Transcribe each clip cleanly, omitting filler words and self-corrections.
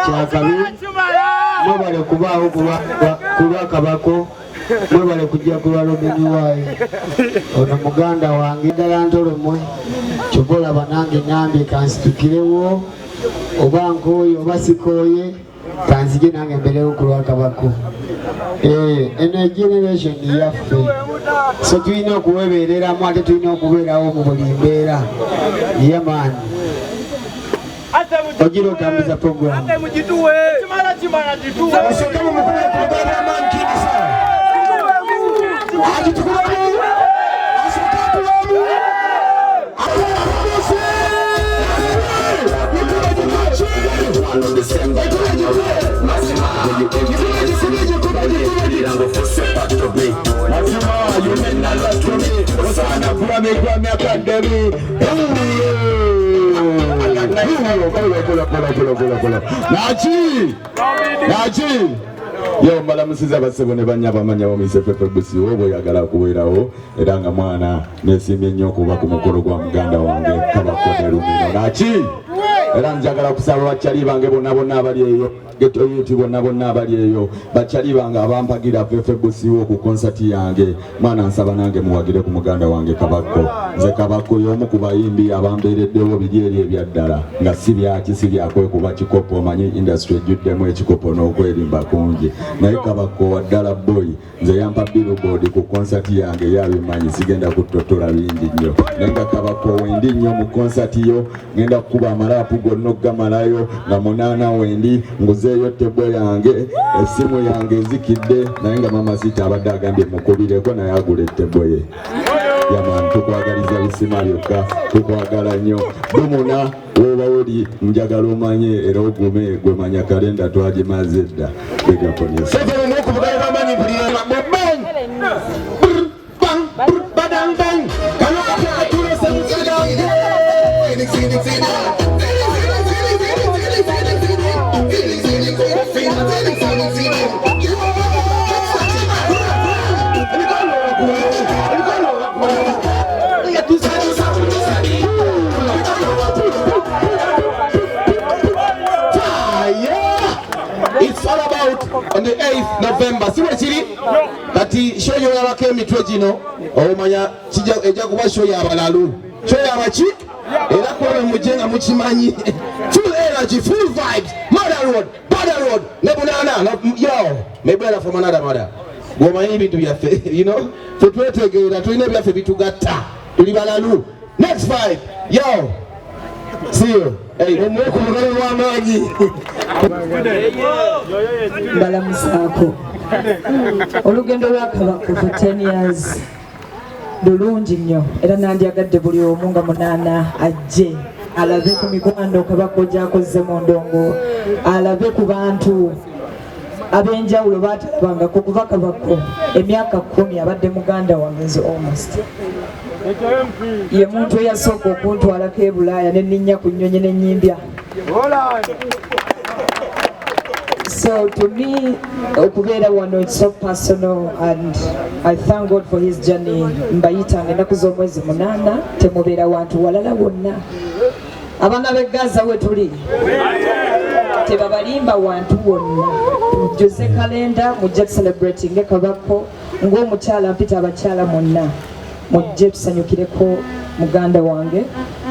kyakabi mwebale kubaawo kulwa kabako mwebale kujja kulwa Robin waayi ono muganda wange ddala ntolomwe kyobola banange nambi kansitukirewo oba nkooye oba sikooye kanzije nange mberewo kulwa kabako eno generation yaffe so tulina okuwebereramu ate tulina okubeerawo mu buli mbeera yamaani ogira otambuza program Yo mbalamusiza basebone banya bamanya bamise Feffe Bussi obo yagala kuwerawo era nga mwana nesimye nnyo kuba ku mukolo gwa muganda wange Kabako ne Lumino naki era njagala kusaba bakyali bange bonna abali eyo geto yuti bonna abali eyo bakyali bange abampagira Feffe Bussi wo ku concert yange mwana nsaba nange muwagire ku muganda wange Kabako nze Kabako y'omu ku bayimbi abambeereddewo bidyeri ebyaddala nga si byakwekuba kikopo omanyi industry ejjuddemu ekikopo n'okwerimba kungi naye Kabako waddala boy nze yampa billboard ku concert yange yabimanyi sigenda kutotola bingi nnyo naye nga Kabako wendi nnyo mu concert yo ngenda kukuba amalaapu gonna okugamalayo nga munaana wendi nguzeeyo tebo yange essimu yange ezikidde naye nga mama sita abadde agambye mukubireko naye agula ettebo ye yaman tukwagaliza bisima byokka tukwagala nnyo dumuna woba woli njagala omanye era ogume gwe manya kalenda twagimaze edda begaponesa on the 8th November. See what it that he show you our came to oh manya ejakuba show ya balalu show ya bachi era ko mujenga muchimanyi full energy full vibes border road nebunana yo mebera from another mother goma ibintu byaffe you know for twetegeera tulina byaffe bitugatta tuli balalu next vibe yo see you hey omweko mugalo wa maji balamusaako olugendo lwa Kabako for 10 years lulungi nnyo era nandyagadde buli omu nga munaana ajje alabe ku mikwano Kabako gy'akozze mu ndongo alabe ku bantu ab'enjawulo baatalabangako kuva Kabako emyaka 10 abadde muganda wange nze almost ye muntu eyasooka okuntwalako e Bulaaya ne nninnya ku nnyonyi n'ennyimbya. So to me, okubeera wano it's so personal and I thank God for his journey. Mbayitanga ennaku z'omwezi 8 temubeera wantu walala wonna. Abaana b'e Gaza we tuli tebabalimba wantu wonna. Tujjuze kalenda mujja celebrating Kabako ng'omukyala mpita abakyala monna mujje tusanyukireko muganda wange.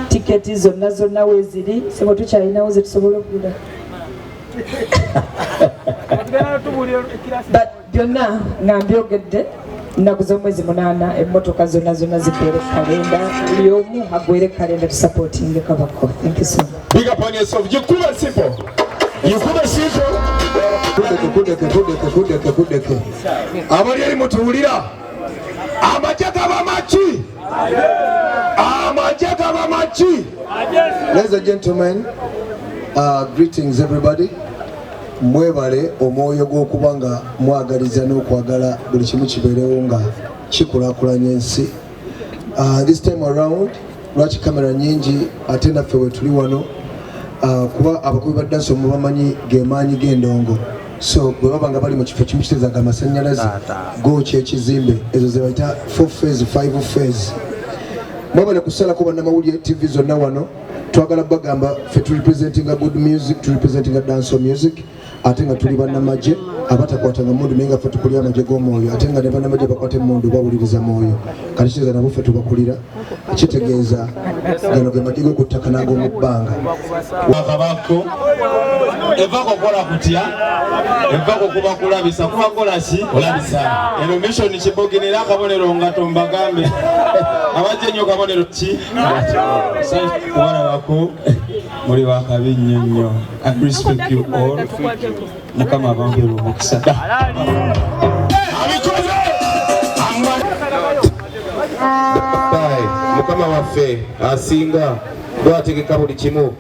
Tiketi zonna weeziri sebo tukyalinawo ze tusobola okugula. But byonna nga mbyogedde nnaku z'omwezi 8 emmotoka zonna zipeere kalenda buli omu agwere kalenda tusupporting Kabako. Thank you so much. Big up on yourself. You could have simple. Kudeke. Abali ali mutuulira amajja gaba machi. Ladies and gentlemen, greetings everybody. Mwebale omwoyo gw'okubanga mwagaliza n'okwagala buli kimu kibeerewo nga kikulaakulanya ensi. This time around lwaki kamera nyingi ate naffe we tuli wano kuba abakubi ba dansi omubamanyi gemaanyi g'endongo, so bwe baba nga bali mu kifo kimu kiteezaga amasannyalaze gookya ekizimbe, ezo ze bayita 4 phase 5 phase. Mwebale kusalako bannamawulire TV zonna wano twagala bagamba ffe tu representing a good music, tu representing a dancehall music, ate nga tuli bannamagye abatakwatanga mundu naye nga ffe tukulira amagye g'omwoyo, ate nga ne bannamagye bakwate mundu bawuliriza mwoyo. Kati kiza nabo ffe tubakulira, kitegeeza gano ge magye g'okuttaka n'ag'omu bbanga. Kabako eva kukola kutya, eva kukuba kulabisa, kubakola ki olabisa. Eno mission kiboginera akabonero nga tombagambe abajja nnyo kabonero ki kubalabako muri bakabi nnyo. I respect you all. Mukama abambira omukisa. Mukama waffe asinga bwategeka buli kimu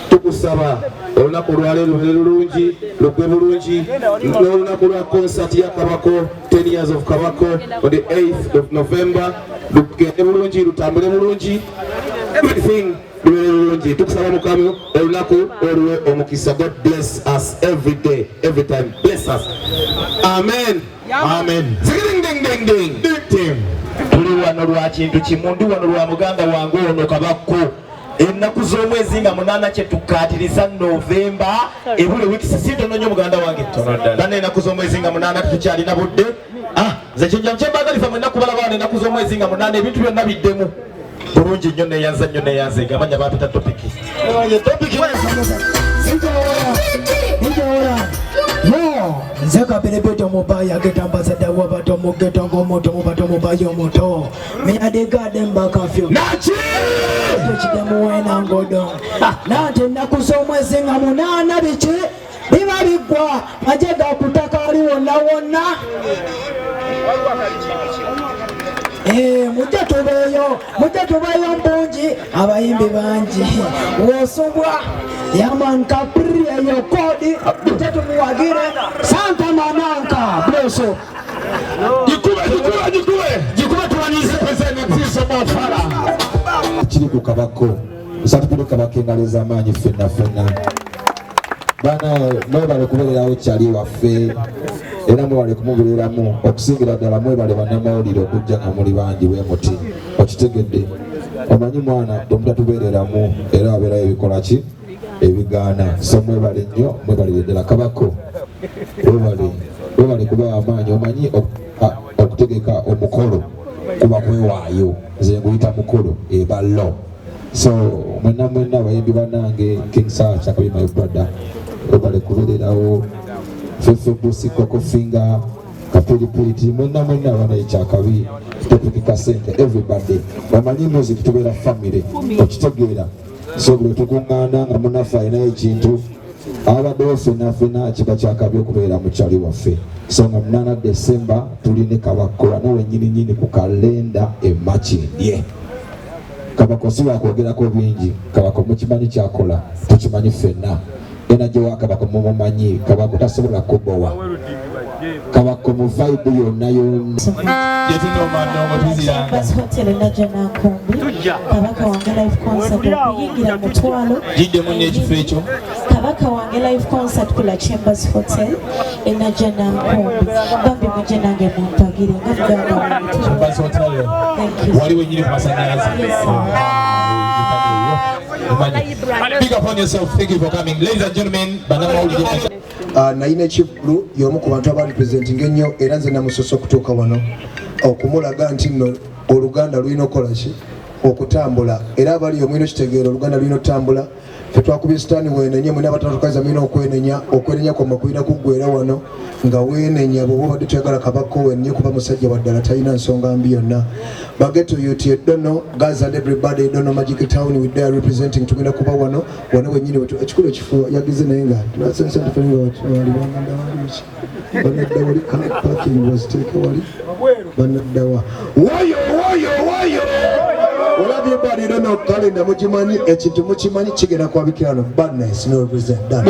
tukusaba olunaku lwaleero lube bulungi lugwe bulungi n'olunaku lwa concert ya Kabako 10 years of Kabako on the 8th of November lugende bulungi lutambule bulungi everything lube bulungi tukusaba Mukama olunaku olwe omukisa. God bless us every day every time, bless us, amen, amen. Ding ding ding ding. Tuli wano lwa kintu kimu, ndi wano lwa muganda wange ono Kabako. Ennaku z'omwezi nga 8 kye tukkaatiriza Novemba ebule wiiki sisiitono nnyo muganda wange. Bana ennaku z'omwezi nga 8 tukyalina budde. Nze kyembagaliza mwenna kubalaba wano ennaku z'omwezi nga 8 ebintu byonna biddemu bulungi nnyo neyanze gamanya bapita topiki. Nze kabelebeto mubaya geta ambassador wabato mugeta ngomoto mubato mubayo moto me ade garden back of you nachi tukidemu wena ngodo nate nakusomwezi nga 8 bichi biba bigwa majega kutaka ali wonna mujatubeyo mbungi abayimbi bangi wosobwa yaman kapri eyo kodi mujatumuwagire santa mananka bleso jikube tuwanize presence Bafana kiri ku Kabako satupire Kabako engaleza amaanyi fenna bana mwebale kubeererawo kyali waffe era mwebale kumubeereramu okusingira ddala mwebale bannamawulire okujja nga muli bangi bwe muti okitegedde omanyi mwana tomutatubeereramu era abeerayo ebikola ki ebigaana so mwebale nnyo mwebalire ddala Kabako webale kubawa amaanyi omanyi okutegeka omukolo kuba kwewaayo nze nguyita mukolo eballo so mwenna abayimbi bannange Kingsaha Chakabi my brother webale kubeererawo Feffe Bussi Koko Finger Kapulipuliti mwenna abana ekyakabi topic kasente everybody omanyi music tubeera family okitegeera so bwe tukuŋŋaana nga munaffe alinayo ekintu abaddewo ffenna kiba kyakabi okubeera mu kyali waffe so nga 8 December tuline Kabako wano wennyini ku kalenda emakindye Kabako si wakwogerako bingi Kabako mukimanyi kyakola tukimanyi ffenna ena gye wa Kabako mumumanyi Kabako tasobola kubowa Kabako mu vibe yonna Bus Hotel in Najana Kombi. Kabaka wange live concert okuyingira mutwalo. Jidde munne ekifo ekyo. Kabaka wange live concert kula Chambers Hotel in Najana Kombi. Bambi muje nange mumpagire nga Chambers Hotel. Thank you. Wali wenyini ku masannyalaze. Yes, Big up on yourself. Thank you for coming. Ladies and gentlemen, nayina ekivulu y'omu ku bantu abarepresenting ennyo era nze namusosa okutuuka wano okumulaga nti nno oluganda lulina okukola ki okutambula era abali omwino kitegeera oluganda lulina okutambula ffe twakubye sitaani weenenye mwena abatatukaza mulina okwenenya kwamma kulina kuggwera wano nga weenenya bw'oba obadde toyagala Kabako weenenye kuba musajja waddala talina nsonga mbi yonna bageto yuti eddono guys and everybody eddono Magic Town with their representing tugenda kuba wano wennyini ekikulu ekifo yagize naye nga tunasensentifenga wali banadda wali parking was take wali banaddawa woyo olabye bali eddono kalenda mukimanyi ekintu mukimanyi kigenda kwabikira no badness no represent that